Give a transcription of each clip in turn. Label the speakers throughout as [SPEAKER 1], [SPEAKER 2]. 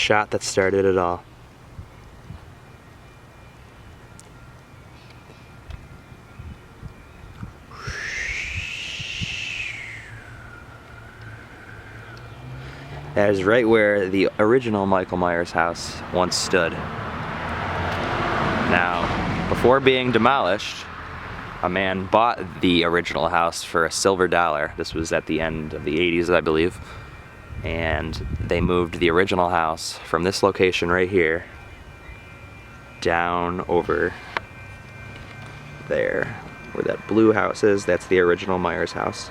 [SPEAKER 1] shot that started it all. That is right where the original Michael Myers house once stood. Now, before being demolished, a man bought the original house for a silver dollar. This was at the end of the 80s, I believe. And they moved the original house from this location right here down over there, where that blue house is. That's the original Myers house.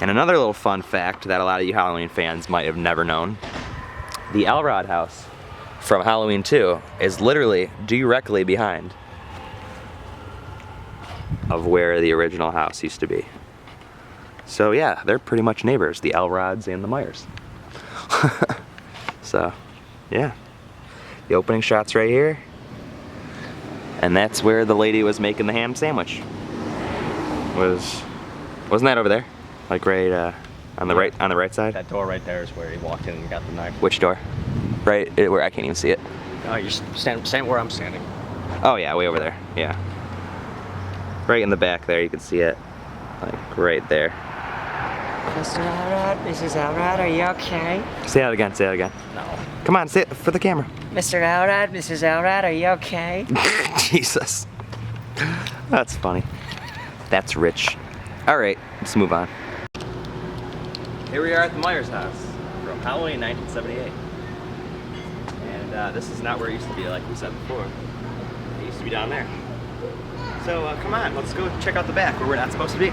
[SPEAKER 1] And another little fun fact that a lot of you Halloween fans might have never known, the Elrod house from Halloween 2 is literally directly behind of where the original house used to be. So yeah, they're pretty much neighbors, the Elrods and the Myers. So, yeah. The opening shot's right here. And that's where the lady was making the ham sandwich. Wasn't that over there? Like right on the right side?
[SPEAKER 2] That door right there is where he walked in and got the knife.
[SPEAKER 1] Which door? Right where I can't even see it.
[SPEAKER 2] Oh, you're stand where I'm standing.
[SPEAKER 1] Oh yeah, way over there. Yeah. Right in the back there, you can see it. Like right there.
[SPEAKER 3] Mr. Elrod, Mrs. Elrod, are you okay?
[SPEAKER 1] Say that again, say that again.
[SPEAKER 2] No.
[SPEAKER 1] Come on, say it for the camera.
[SPEAKER 3] Mr. Elrod, Mrs. Elrod, are you okay?
[SPEAKER 1] Jesus. That's funny. That's rich. Alright, let's move on. Here we are at the Myers house from Halloween 1978. And this is not where it used to be, like we said before. It used to be down there. So come on, let's go check out the back where we're not supposed to be.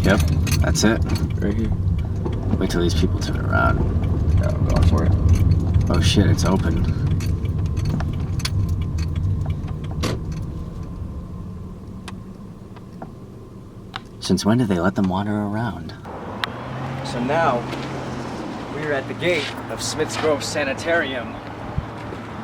[SPEAKER 2] Yep, that's it.
[SPEAKER 1] Right here.
[SPEAKER 2] Wait till these people turn around.
[SPEAKER 1] Yeah, I'm going for it.
[SPEAKER 2] Oh shit, it's open. Since when did they let them wander around?
[SPEAKER 4] So now, we're at the gate of Smith's Grove Sanitarium.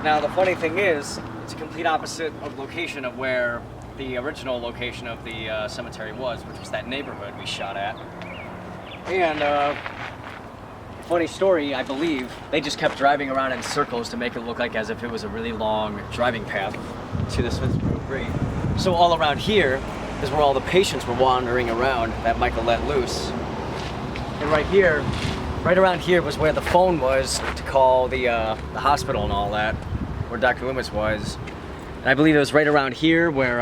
[SPEAKER 4] Now the funny thing is, it's a complete opposite of location of where the original location of the cemetery was, which was that neighborhood we shot at. And funny story, I believe, they just kept driving around in circles to make it look like as if it was a really long driving path to the Smith's Grove grave. So all around here is where all the patients were wandering around that Michael let loose. And right here, right around here was where the phone was to call the hospital and all that, where Dr. Loomis was. And I believe it was right around here where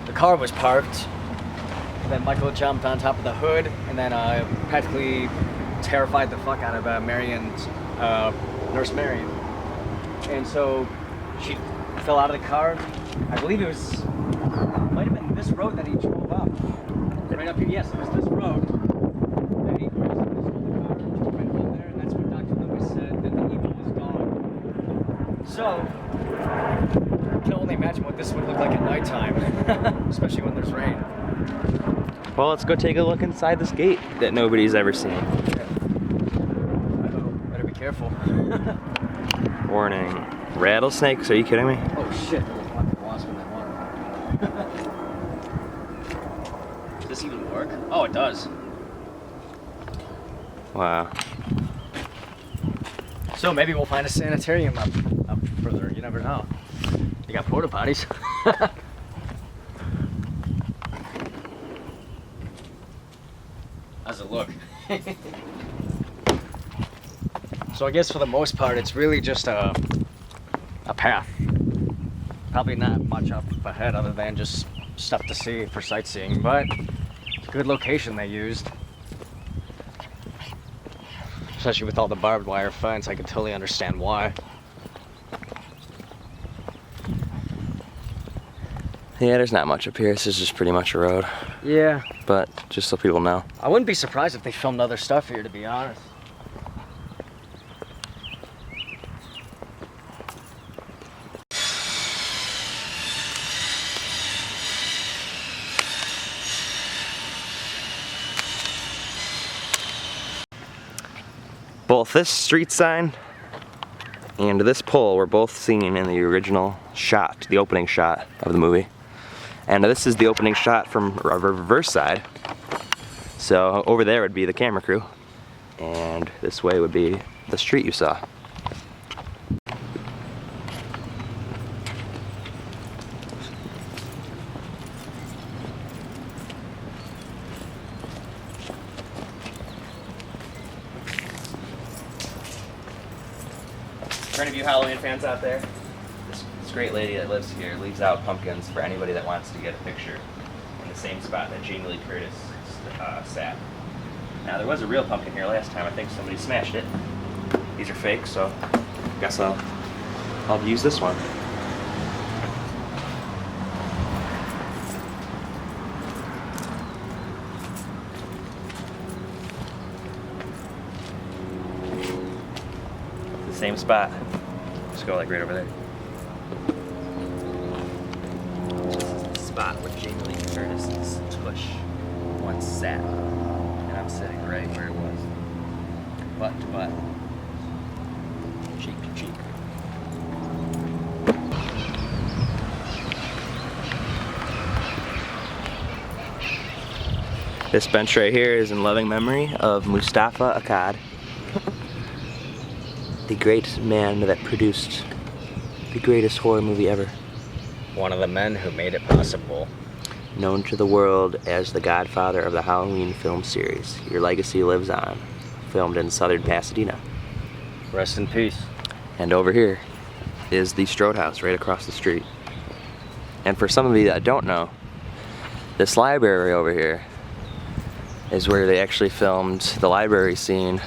[SPEAKER 4] the car was parked. And then Michael jumped on top of the hood and then practically terrified the fuck out of Nurse Marion. And so she fell out of the car. I believe it might have been this road that he drove up. Right up here, yes, it was this road. That he drove the car, drove right up there, and that's when Dr. Loomis said that the evil was gone. So, I can only imagine what this would look like at nighttime, especially when there's rain.
[SPEAKER 1] Well, let's go take a look inside this gate that nobody's ever seen.
[SPEAKER 4] Better be careful.
[SPEAKER 1] Warning. Rattlesnakes? Are you kidding me?
[SPEAKER 4] Oh shit, there was a fucking wasp in that water. Does this even work? Oh, it does.
[SPEAKER 1] Wow.
[SPEAKER 4] So maybe we'll find a sanitarium up further, you never know. You got porta potties. How's it look? So I guess for the most part, it's really just a path. Probably not much up ahead other than just stuff to see for sightseeing, but it's a good location they used. Especially with all the barbed wire fence, I can totally understand why.
[SPEAKER 1] Yeah, there's not much up here. This is just pretty much a road.
[SPEAKER 4] Yeah.
[SPEAKER 1] But just so people know.
[SPEAKER 4] I wouldn't be surprised if they filmed other stuff here, to be honest.
[SPEAKER 1] Both this street sign and this pole were both seen in the original shot, the opening shot of the movie. And this is the opening shot from a reverse side. So over there would be the camera crew, and this way would be the street you saw. For any of you Halloween fans out there, this great lady that lives here leaves out pumpkins for anybody that wants to get a picture in the same spot that Jamie Lee Curtis sat. Now there was a real pumpkin here last time. I think somebody smashed it. These are fake, so I guess I'll use this one. The same spot. Just go like right over there. This is the spot where Jamie Lee Curtis's tush once sat. And I'm sitting right where it was. Butt to butt. Cheek to cheek. This bench right here is in loving memory of Mustafa Akkad, the great man that produced the greatest horror movie ever.
[SPEAKER 4] One of the men who made it possible.
[SPEAKER 1] Known to the world as the godfather of the Halloween film series. Your legacy lives on. Filmed in southern Pasadena.
[SPEAKER 4] Rest in peace.
[SPEAKER 1] And over here is the Strode House right across the street. And for some of you that don't know, this library over here is where they actually filmed the library scene,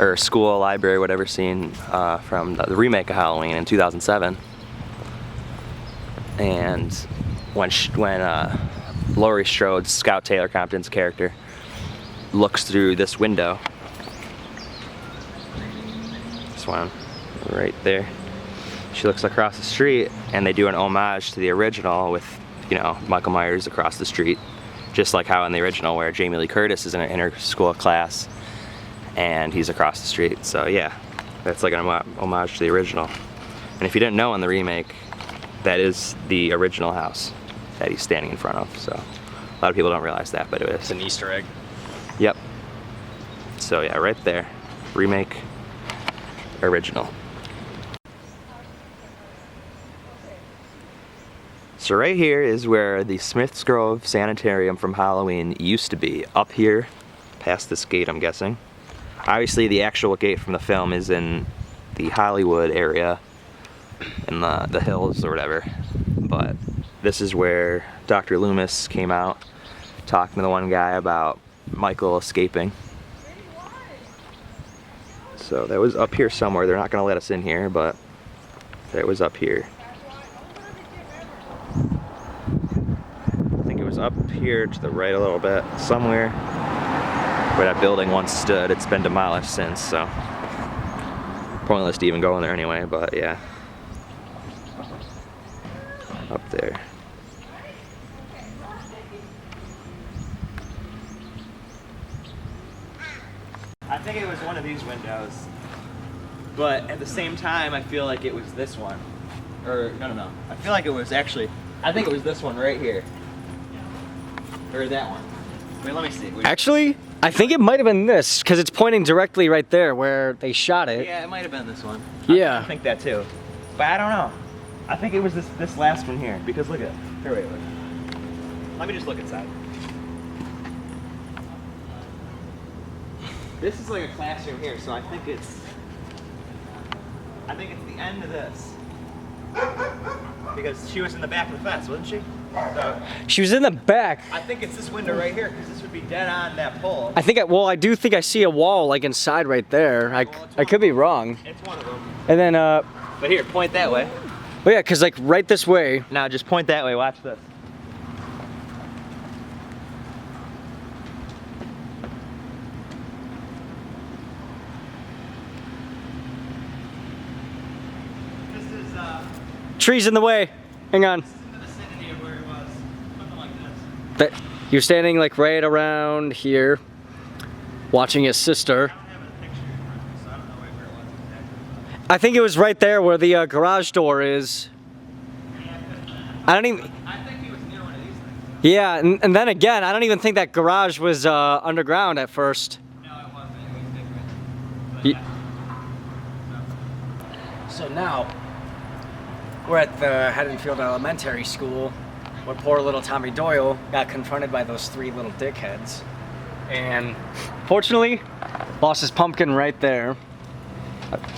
[SPEAKER 1] or school library, whatever scene, from the remake of Halloween in 2007. And when Laurie Strode, Scout Taylor Compton's character, looks through this window, this one right there, she looks across the street, and they do an homage to the original with, you know, Michael Myers across the street, just like how in the original where Jamie Lee Curtis is in an inter-school class and he's across the street. So yeah, that's like an homage to the original. And if you didn't know, in the remake, that is the original house that he's standing in front of. So a lot of people don't realize that, but it is.
[SPEAKER 4] It's an Easter egg.
[SPEAKER 1] Yep. So yeah, right there, remake, original. So right here is where the Smiths Grove Sanitarium from Halloween used to be. Up here, past this gate, I'm guessing. Obviously the actual gate from the film is in the Hollywood area, in the hills or whatever. But this is where Dr. Loomis came out, talking to the one guy about Michael escaping. So that was up here somewhere. They're not gonna let us in here, but that was up here. I think it was up here to the right a little bit, somewhere where that building once stood. It's been demolished since, so pointless to even go in there anyway, but yeah. Up there. I think it was one of these windows, but at the same time I feel like it was this one. Or, no. I feel like it was actually, I think it was this one right here. Or that one. Wait, let me see.
[SPEAKER 4] Actually, I think it might have been this, because it's pointing directly right there where they shot it.
[SPEAKER 1] Yeah, it might have been this one.
[SPEAKER 4] Yeah.
[SPEAKER 1] I think that too. But I don't know. I think it was this last one here, because look at it. Here, wait. Let me just look inside. This is like a classroom here, so I think it's the end of this. Because she was in the back of the fence, wasn't she? So
[SPEAKER 4] She was in the back.
[SPEAKER 1] I think it's this window right here, because this would be dead on that pole.
[SPEAKER 4] I do think I see a wall like inside right there. I could be wrong.
[SPEAKER 1] It's one of them.
[SPEAKER 4] And then,
[SPEAKER 1] But here, point that way.
[SPEAKER 4] oh yeah, cause like right this way.
[SPEAKER 1] Now just point that way, watch this. This is,
[SPEAKER 4] Trees in the way. Hang on.
[SPEAKER 1] this is in the vicinity of where it was. Something like this.
[SPEAKER 4] That you're standing like right around here, watching his sister.
[SPEAKER 1] I don't have a picture in front of me, so I don't know where it was exactly.
[SPEAKER 4] I think it was right there where the garage door is. I don't even.
[SPEAKER 1] I think he was near one of these things.
[SPEAKER 4] Yeah, and then again, I don't even think that garage was underground at first.
[SPEAKER 1] No, it wasn't. It was different. But
[SPEAKER 4] Ye-
[SPEAKER 1] yeah.
[SPEAKER 4] So now, we're at the Haddonfield Elementary School, where poor little Tommy Doyle got confronted by those three little dickheads. And fortunately, lost his pumpkin right there.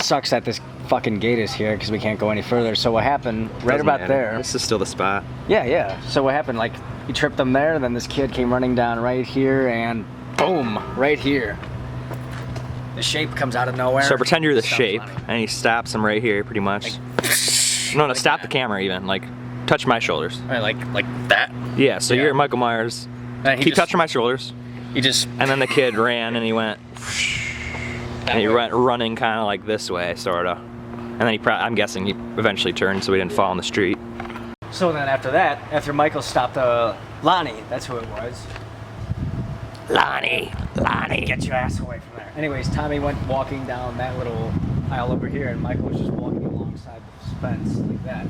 [SPEAKER 4] Sucks that this fucking gate is here because we can't go any further. So what happened, right
[SPEAKER 1] Doesn't
[SPEAKER 4] about
[SPEAKER 1] matter.
[SPEAKER 4] there.
[SPEAKER 1] This is still the spot.
[SPEAKER 4] Yeah. So what happened, like, he tripped them there, and then this kid came running down right here, and boom, right here. The shape comes out of nowhere.
[SPEAKER 1] So pretend you're the
[SPEAKER 4] Sounds
[SPEAKER 1] shape,
[SPEAKER 4] funny.
[SPEAKER 1] and he stops him right here, pretty much. No, stop the camera even. Like, touch my shoulders.
[SPEAKER 4] Right, like that.
[SPEAKER 1] Yeah, so
[SPEAKER 4] Yeah.
[SPEAKER 1] you're Michael Myers.
[SPEAKER 4] And
[SPEAKER 1] Keep touching my shoulders.
[SPEAKER 4] He just.
[SPEAKER 1] And then the kid ran, and he went, and he went running kind of like this way, sort of. And then I'm guessing he eventually turned so he didn't fall in the street.
[SPEAKER 4] So then after that, after Michael stopped Lonnie, that's who it was. Lonnie, get your ass away from there. Anyways, Tommy went walking down that little aisle over here, and Michael was just walking alongside the fence like that.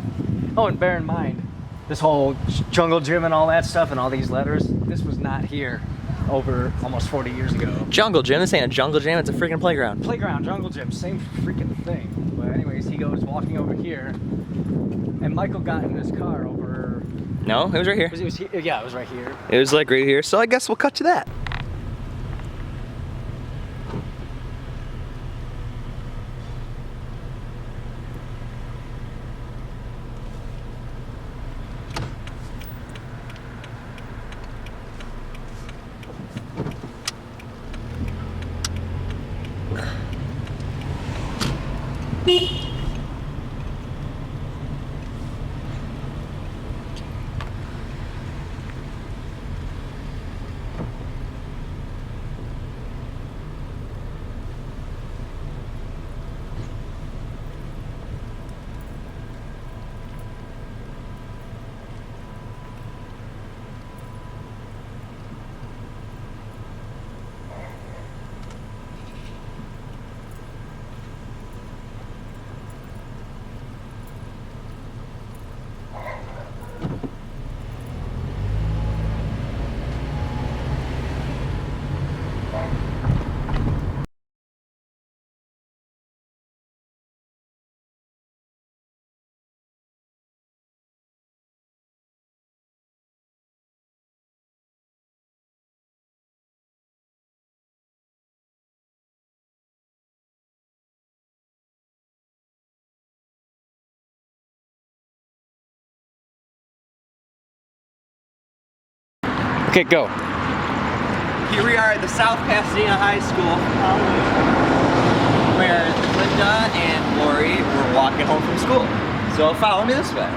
[SPEAKER 4] Oh, and bear in mind, this whole jungle gym and all that stuff and all these letters, this was not here over almost 40 years ago.
[SPEAKER 1] Jungle gym? This ain't a jungle gym, it's a freaking playground.
[SPEAKER 4] Playground, jungle gym, same freaking thing. But anyways, he goes walking over here, and Michael got in his car over.
[SPEAKER 1] No, it was right here.
[SPEAKER 4] It was here, yeah, it was right here.
[SPEAKER 1] It was like right here, so I guess we'll cut to that.
[SPEAKER 4] Okay, go.
[SPEAKER 1] Here we are at the South Pasadena High School, where Linda and Lori were walking home from school. So follow me this way.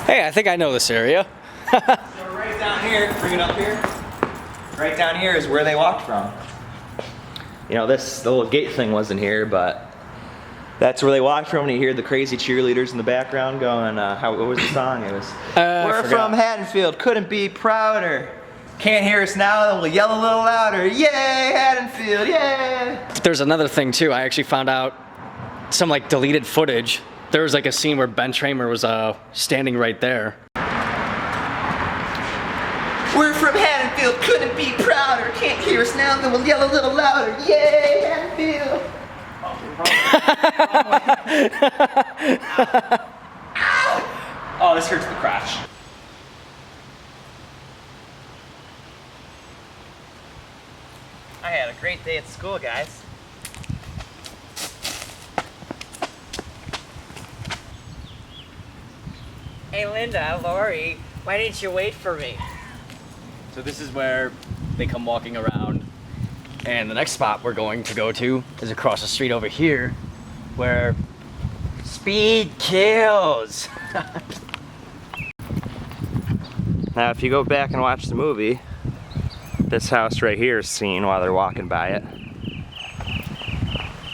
[SPEAKER 4] Hey, I think I know this area.
[SPEAKER 1] So right down here, bring it up here. Right down here is where they walked from. You know, the little gate thing wasn't here, but that's where they walked from, and you hear the crazy cheerleaders in the background going, what was the song? It was, we're from Haddonfield, couldn't be prouder. Can't hear us now, then we'll yell a little louder. Yay, Haddonfield, yay!
[SPEAKER 4] There's another thing too. I actually found out some like deleted footage. There was like a scene where Ben Tramer was standing right there.
[SPEAKER 1] We're from Haddonfield, couldn't be prouder. Can't hear us now, then we'll yell a little louder. Yay, Haddonfield! Oh, this hurts the crotch. I had a great day at school, guys.
[SPEAKER 3] Hey, Linda, Lori, why didn't you wait for me?
[SPEAKER 4] So this is where they come walking around. And the next spot we're going to go to is across the street over here, where speed kills.
[SPEAKER 1] Now, if you go back and watch the movie, this house right here is seen while they're walking by it.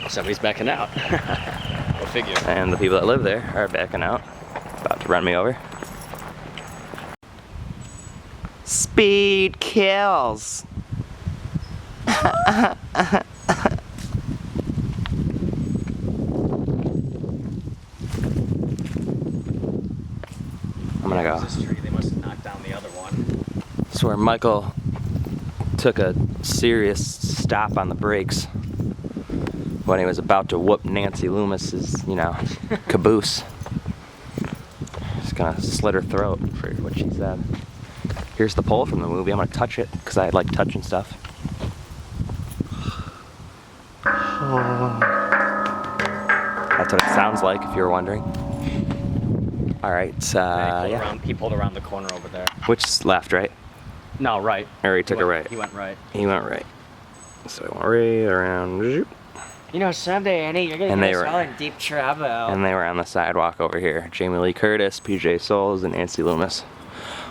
[SPEAKER 4] Somebody's backing out. Go figure.
[SPEAKER 1] And the people that live there are backing out, about to run me over. Speed kills. I'm gonna go.
[SPEAKER 4] This tree, they must have knocked down the other one.
[SPEAKER 1] This is where Michael took a serious stop on the brakes when he was about to whoop Nancy Loomis's, caboose. Just gonna slit her throat for what she said. Here's the pole from the movie. I'm gonna touch it because I like touching stuff. That's what it sounds like, if you were wondering. All right, yeah.
[SPEAKER 4] He pulled around the corner over there.
[SPEAKER 1] Which left, right?
[SPEAKER 4] No, right.
[SPEAKER 1] Or he took a right.
[SPEAKER 4] He went right.
[SPEAKER 1] He went right. So I went right around.
[SPEAKER 3] You know, someday, Annie, you're gonna
[SPEAKER 1] And
[SPEAKER 3] get
[SPEAKER 1] they
[SPEAKER 3] us
[SPEAKER 1] were-
[SPEAKER 3] all in deep trouble.
[SPEAKER 1] And they were on the sidewalk over here. Jamie Lee Curtis, PJ Souls, and Nancy Loomis.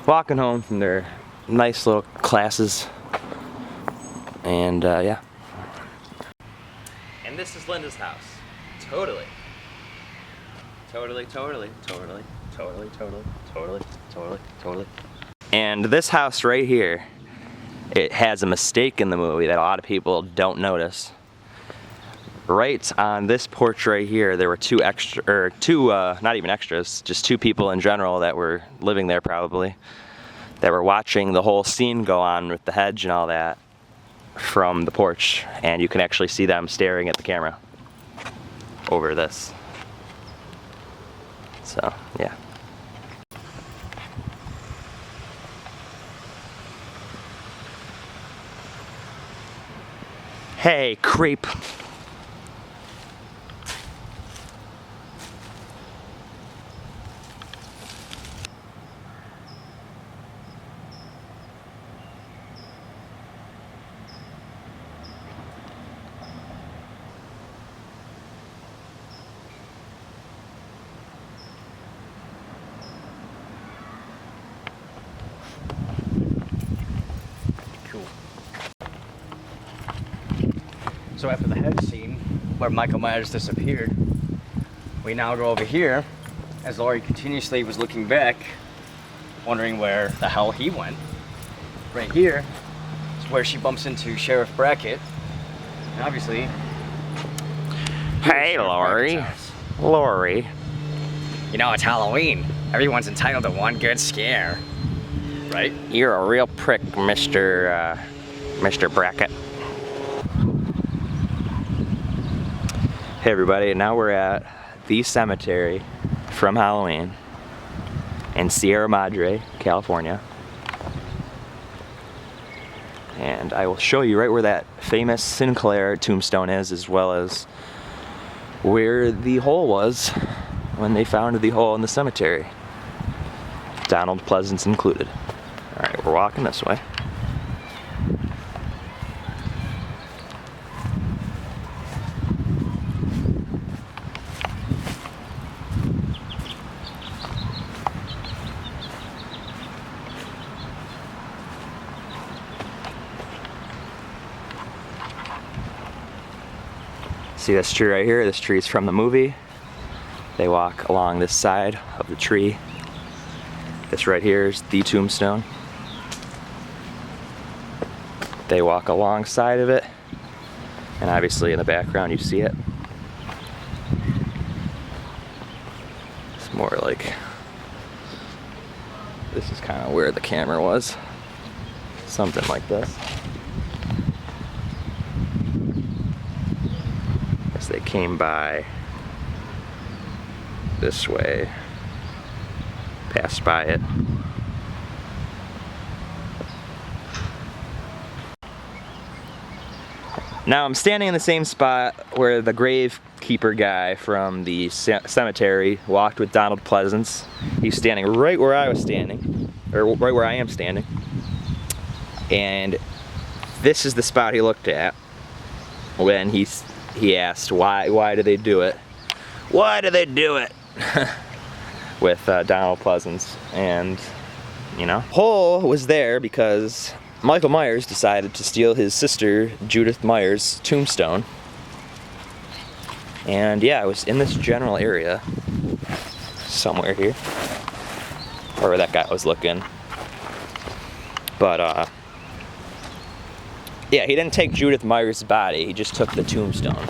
[SPEAKER 1] Walking home from their nice little classes. And yeah. And this is Linda's house. Totally. Totally. And this house right here, it has a mistake in the movie that a lot of people don't notice. Right on this porch right here, there were not even extras, just two people in general that were living there probably, that were watching the whole scene go on with the hedge and all that from the porch. And you can actually see them staring at the camera over this. So, yeah. Hey, creep.
[SPEAKER 4] Cool. So after the head scene, where Michael Myers disappeared, we now go over here, as Laurie continuously was looking back, wondering where the hell he went. Right here is where she bumps into Sheriff Brackett, and obviously...
[SPEAKER 1] Hey,
[SPEAKER 4] Sheriff
[SPEAKER 1] Laurie.
[SPEAKER 4] Brackett's house.
[SPEAKER 1] Laurie.
[SPEAKER 4] You know, it's Halloween. Everyone's entitled to one good scare. Right?
[SPEAKER 1] You're a real prick, Mr. Brackett. Hey everybody, now we're at the cemetery from Halloween in Sierra Madre, California. And I will show you right where that famous Sinclair tombstone is, as well as where the hole was when they found the hole in the cemetery. Donald Pleasance included. Alright, we're walking this way. See this tree right here? This tree is from the movie. They walk along this side of the tree. This right here is the tombstone. They walk alongside of it, and obviously in the background you see it. It's more like, this is kind of where the camera was. Something like this. As they came by this way, passed by it. Now I'm standing in the same spot where the gravekeeper guy from the cemetery walked with Donald Pleasance. He's standing right where I was standing, or right where I am standing. And this is the spot he looked at when he asked, why do they do it? Why do they do it? With Donald Pleasance. And, you know, hole was there because Michael Myers decided to steal his sister Judith Myers' tombstone. And yeah, it was in this general area somewhere here, or where that guy was looking. But yeah, he didn't take Judith Myers' body, he just took the tombstone.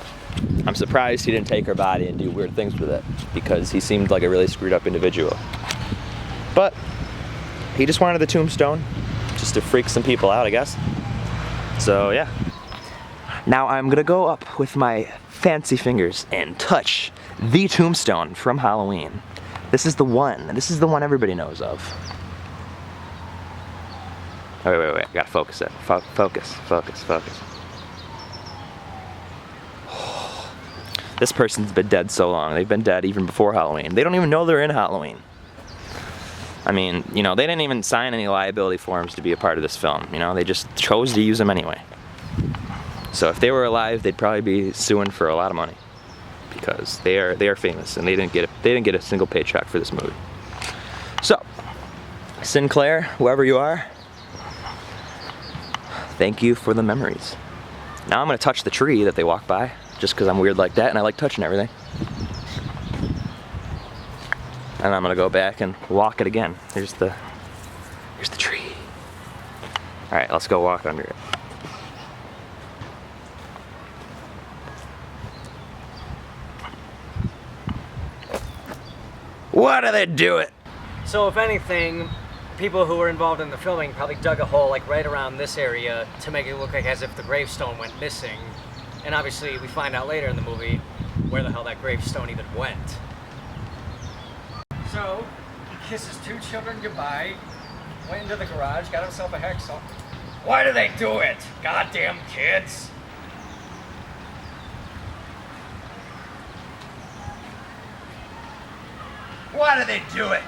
[SPEAKER 1] I'm surprised he didn't take her body and do weird things with it, because he seemed like a really screwed up individual. But he just wanted the tombstone, just to freak some people out, I guess. So yeah. Now I'm gonna go up with my fancy fingers and touch the tombstone from Halloween. This is the one. This is the one everybody knows of. Oh, wait, I gotta focus it. Focus. This person's been dead so long. They've been dead even before Halloween. They don't even know they're in Halloween. I mean, you know, they didn't even sign any liability forms to be a part of this film. You know, they just chose to use them anyway. So if they were alive, they'd probably be suing for a lot of money, because they are famous and they didn't get a single paycheck for this movie. So, Sinclair, whoever you are, thank you for the memories. Now I'm gonna touch the tree that they walk by, just because I'm weird like that and I like touching everything. And I'm gonna go back and walk it again. Here's the tree. All right, let's go walk under it. Why do they do it?
[SPEAKER 4] So if anything, people who were involved in the filming probably dug a hole like right around this area to make it look like as if the gravestone went missing. And obviously we find out later in the movie where the hell that gravestone even went. So he kisses two children goodbye, went into the garage, got himself a hacksaw. Why do they do it? Goddamn kids! Why do they do it?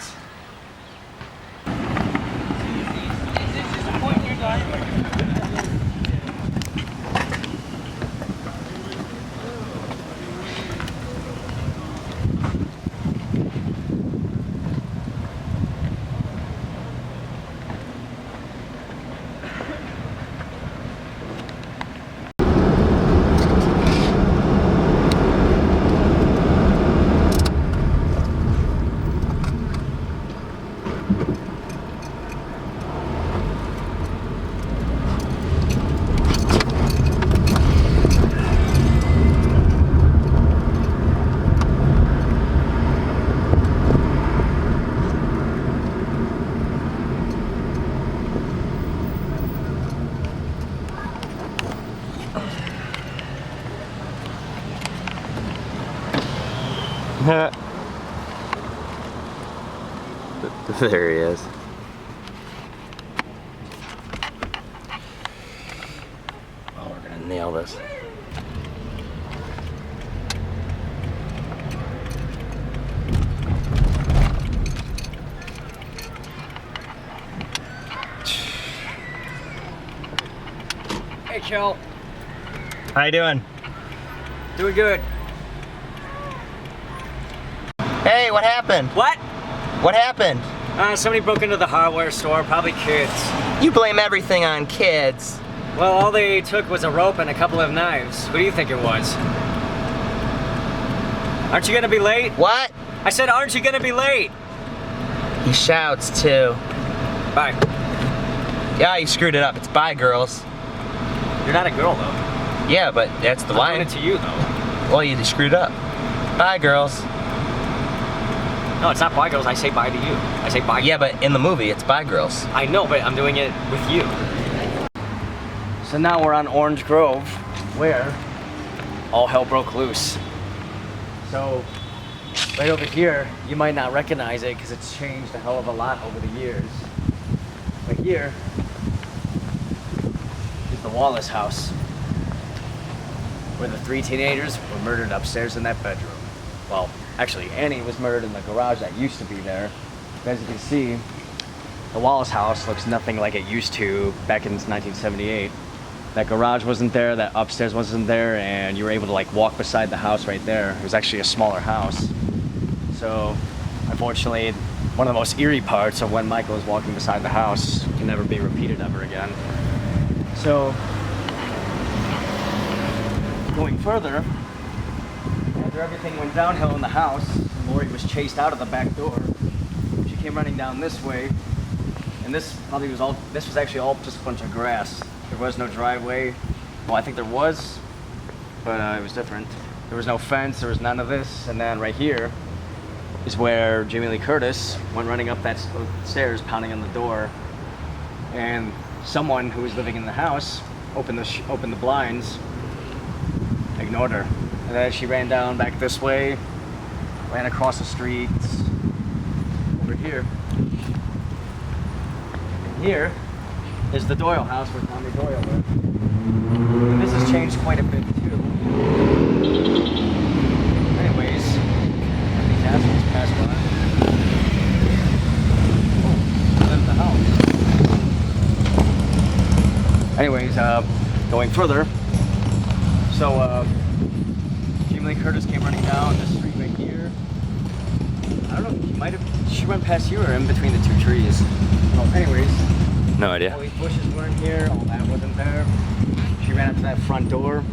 [SPEAKER 1] There he is. Oh, we're gonna nail this.
[SPEAKER 4] Hey, Kel.
[SPEAKER 1] How you doing?
[SPEAKER 4] Doing good.
[SPEAKER 1] Hey, what happened?
[SPEAKER 4] What?
[SPEAKER 1] What happened?
[SPEAKER 4] Somebody broke into the hardware store, probably kids.
[SPEAKER 1] You blame everything on kids.
[SPEAKER 4] Well, all they took was a rope and a couple of knives. Who do you think it was? Aren't you gonna be late?
[SPEAKER 1] What?
[SPEAKER 4] I said, aren't you gonna be late?
[SPEAKER 1] He shouts too.
[SPEAKER 4] Bye.
[SPEAKER 1] Yeah, you screwed it up. It's bye, girls.
[SPEAKER 4] You're not a girl, though.
[SPEAKER 1] Yeah, but that's the
[SPEAKER 4] I'm
[SPEAKER 1] line.
[SPEAKER 4] doing it to you, though.
[SPEAKER 1] Well, you screwed up. Bye, girls.
[SPEAKER 4] No, it's not bye, girls. I say bye to you. I say bye.
[SPEAKER 1] Yeah, but in the movie, it's bye, girls.
[SPEAKER 4] I know, but I'm doing it with you. So now we're on Orange Grove, where all hell broke loose. So right over here, you might not recognize it because it's changed a hell of a lot over the years. But here is the Wallace house, where the 3 teenagers were murdered upstairs in that bedroom. Well, actually, Annie was murdered in the garage that used to be there. As you can see, the Wallace house looks nothing like it used to back in 1978. That garage wasn't there, that upstairs wasn't there, and you were able to like walk beside the house right there. It was actually a smaller house. So, unfortunately, one of the most eerie parts of when Michael was walking beside the house can never be repeated ever again. So, going further, after everything went downhill in the house, Lori was chased out of the back door. She came running down this way, and this was actually all just a bunch of grass. There was no driveway. Well, I think there was, but it was different. There was no fence, there was none of this, and then right here is where Jamie Lee Curtis went running up that stairs, pounding on the door, and someone who was living in the house opened the blinds, ignored her, and then she ran down back this way, ran across the street over here. And here is the Doyle house where Tommy Doyle lived. And this has changed quite a bit too. Anyways, these assholes passed by. Oh, there's the house. Anyways, going further. So, Jamie Lee Curtis came running down this street right here. I don't know, she went past you or in between the 2 trees. Well, anyways.
[SPEAKER 1] No idea.
[SPEAKER 4] All these bushes weren't here, all that wasn't there. She ran up to that front door.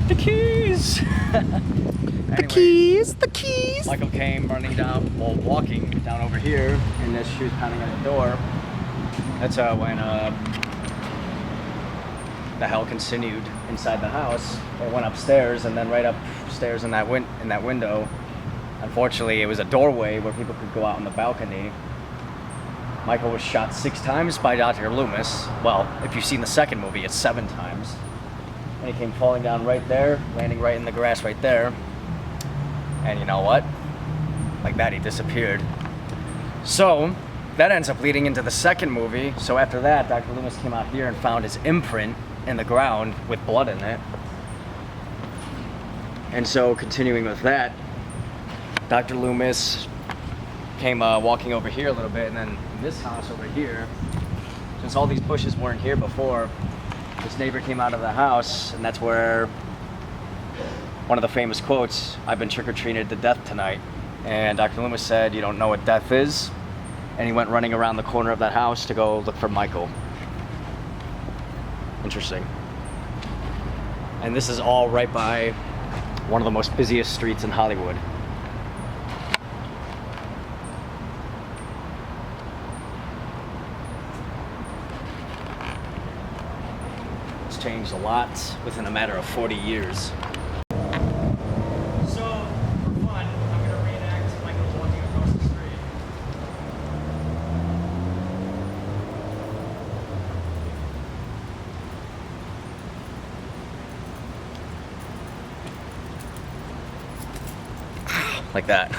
[SPEAKER 4] The keys!
[SPEAKER 1] The keys, the keys!
[SPEAKER 4] Michael came running down, well, walking down over here, and as she was pounding on the door, that's when the hell continued inside the house. It went upstairs, and then right upstairs in that window, unfortunately, it was a doorway where people could go out on the balcony. Michael was shot 6 times by Dr. Loomis. Well, if you've seen the second movie, it's 7 times. And he came falling down right there, landing right in the grass right there. And you know what? Like that, he disappeared. So, that ends up leading into the second movie. So after that, Dr. Loomis came out here and found his imprint in the ground with blood in it. And so, continuing with that, Dr. Loomis came walking over here a little bit, and then this house over here, since all these bushes weren't here before, this neighbor came out of the house, and that's where one of the famous quotes, "I've been trick-or-treated to death tonight." And Dr. Loomis said, "You don't know what death is?" And he went running around the corner of that house to go look for Michael. Interesting. And this is all right by one of the most busiest streets in Hollywood. Changed a lot within a matter of 40 years. So, for fun, I'm going to reenact Michael walking across the street. Like that.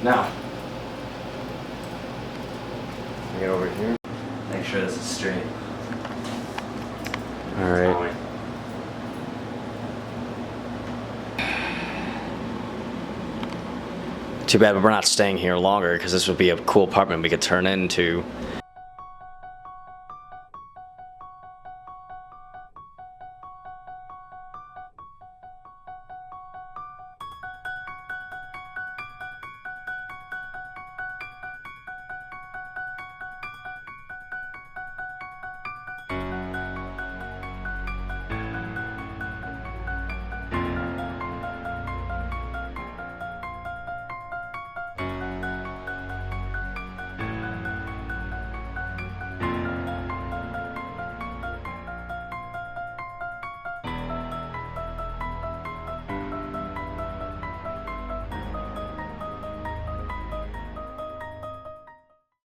[SPEAKER 4] Now, get over here.
[SPEAKER 1] Make sure this is straight.
[SPEAKER 4] All right. Too bad we're not staying here longer, because this would be a cool apartment we could turn into.